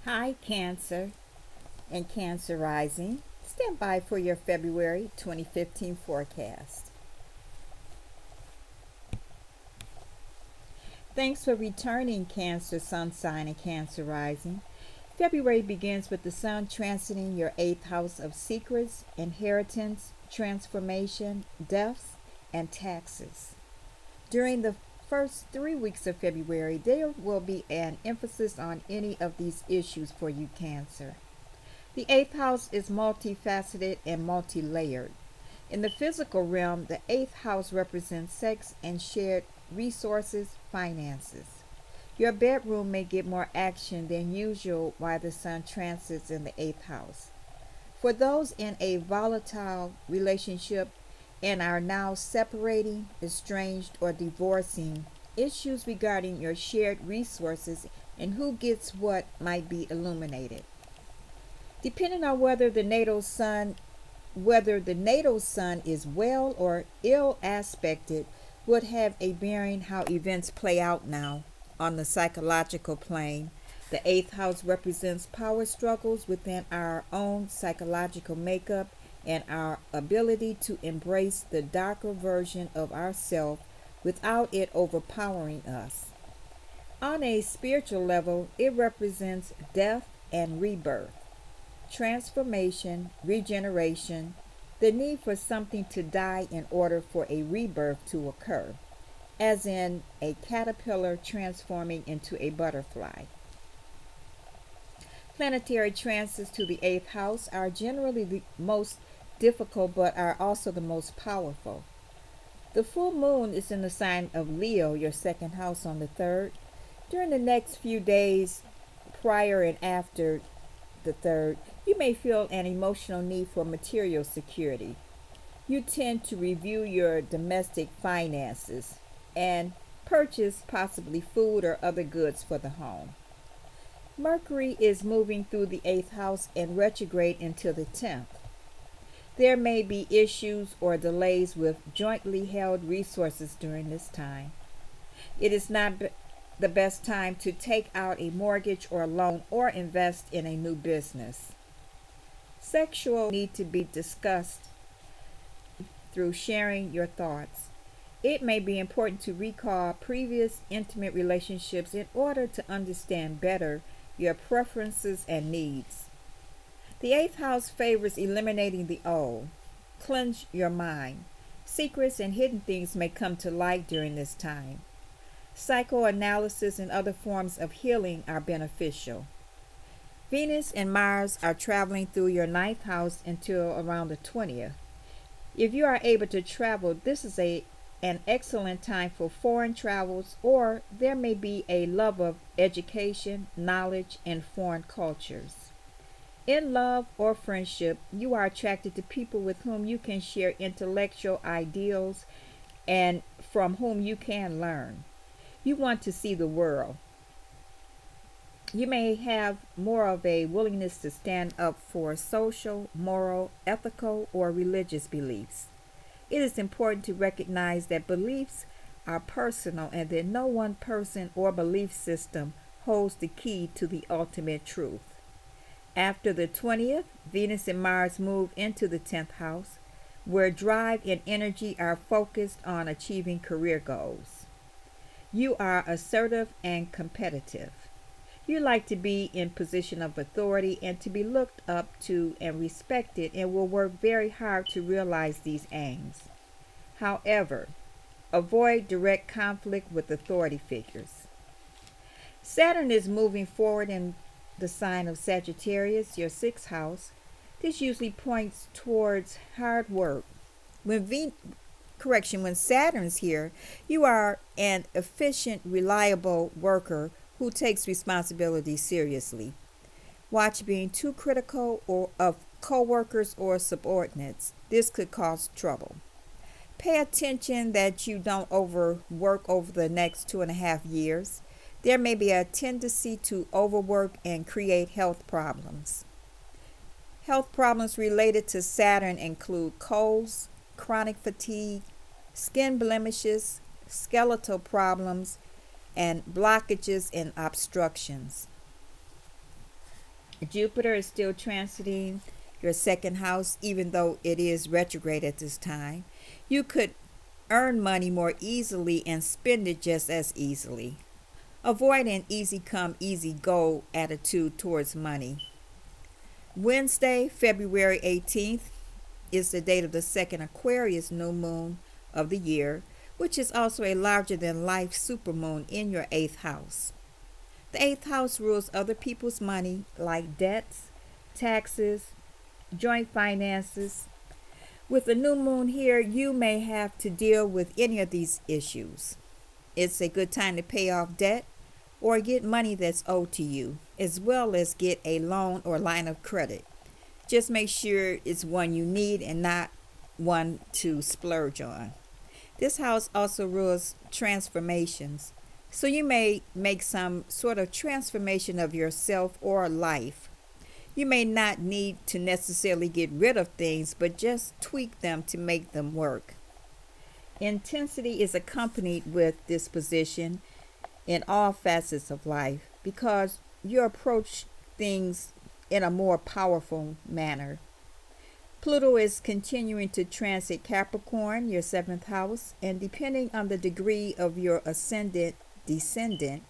Hi, Cancer and Cancer Rising. Stand by for your February 2015 forecast. Thanks for returning, Cancer Sun Sign and Cancer Rising. February begins with the Sun transiting your 8th house of secrets, inheritance, transformation, deaths, and taxes. During the first 3 weeks of February, there will be an emphasis on any of these issues for you, Cancer. The 8th house is multifaceted and multi layered. In the physical realm, the 8th house represents sex and shared resources, finances. Your bedroom may get more action than usual while the sun transits in the 8th house. For those in a volatile relationship and are now separating, estranged, or divorcing, issues regarding your shared resources and who gets what might be illuminated. Depending on whether the natal sun is well or ill aspected would have a bearing how events play out now on the psychological plane. The 8th house represents power struggles within our own psychological makeup and our ability to embrace the darker version of ourselves without it overpowering us. On a spiritual level, it represents death and rebirth, transformation, regeneration, the need for something to die in order for a rebirth to occur, as in a caterpillar transforming into a butterfly. Planetary transits to the 8th house are generally the most difficult but are also the most powerful. The full moon is in the sign of Leo, your second house, on the 3rd. During the next few days, prior and after the 3rd, you may feel an emotional need for material security. You tend to review your domestic finances and purchase possibly food or other goods for the home. Mercury is moving through the 8th house and retrograde into the 10th. There may be issues or delays with jointly held resources during this time. It is not the best time to take out a mortgage or loan or invest in a new business. Sexual need to be discussed through sharing your thoughts. It may be important to recall previous intimate relationships in order to understand better your preferences and needs. The 8th house favors eliminating the old. Cleanse your mind. Secrets and hidden things may come to light during this time. Psychoanalysis and other forms of healing are beneficial. Venus and Mars are traveling through your ninth house until around the 20th. If you are able to travel, this is an excellent time for foreign travels, or there may be a love of education, knowledge, and foreign cultures. In love or friendship, you are attracted to people with whom you can share intellectual ideals and from whom you can learn. You want to see the world. You may have more of a willingness to stand up for social, moral, ethical, or religious beliefs. It is important to recognize that beliefs are personal and that no one person or belief system holds the key to the ultimate truth. After the 20th, Venus and Mars move into the 10th house, where drive and energy are focused on achieving career goals. You are assertive and competitive. You like to be in position of authority and to be looked up to and respected, and will work very hard to realize these aims. However, avoid direct conflict with authority figures. Saturn is moving forward in the sign of Sagittarius, your sixth house. This usually points towards hard work. When Saturn's here, you are an efficient, reliable worker who takes responsibility seriously. Watch being too critical of coworkers or subordinates. This could cause trouble. Pay attention that you don't overwork over the next 2.5 years. There may be a tendency to overwork and create health problems. Health problems related to Saturn include colds, chronic fatigue, skin blemishes, skeletal problems, and blockages and obstructions. Jupiter is still transiting your second house, even though it is retrograde at this time. You could earn money more easily and spend it just as easily. Avoid an easy come, easy go attitude towards money. Wednesday, February 18th, is the date of the second Aquarius new moon of the year, which is also a larger than life supermoon in your eighth house. The eighth house rules other people's money, like debts, taxes, joint finances. With the new moon here, you may have to deal with any of these issues. It's a good time to pay off debt or get money that's owed to you, as well as get a loan or line of credit. Just make sure it's one you need and not one to splurge on. This house also rules transformations, so you may make some sort of transformation of yourself or life. You may not need to necessarily get rid of things, but just tweak them to make them work. Intensity is accompanied with this position in all facets of life because you approach things in a more powerful manner. Pluto is continuing to transit Capricorn, your seventh house, and depending on the degree of your ascendant, descendant,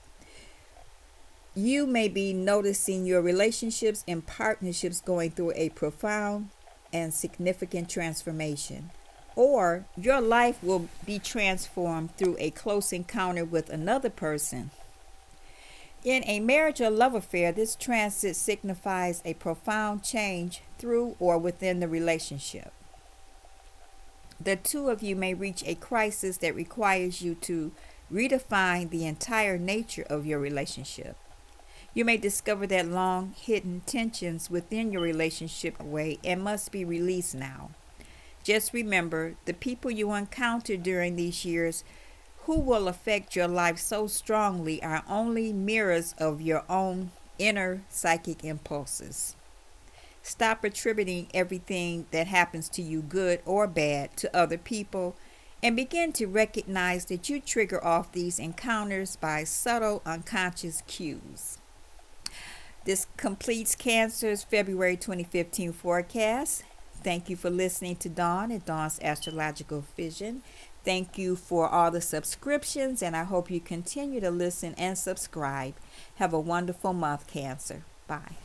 you may be noticing your relationships and partnerships going through a profound and significant transformation. Or your life will be transformed through a close encounter with another person. In a marriage or love affair, this transit signifies a profound change through or within the relationship. The two of you may reach a crisis that requires you to redefine the entire nature of your relationship. You may discover that long hidden tensions within your relationship away and must be released now. Just remember, the people you encounter during these years who will affect your life so strongly are only mirrors of your own inner psychic impulses. Stop attributing everything that happens to you, good or bad, to other people, and begin to recognize that you trigger off these encounters by subtle unconscious cues. This completes Cancer's February 2015 forecast. Thank you for listening to Dawn at Dawn's Astrological Vision. Thank you for all the subscriptions, and I hope you continue to listen and subscribe. Have a wonderful month, Cancer. Bye.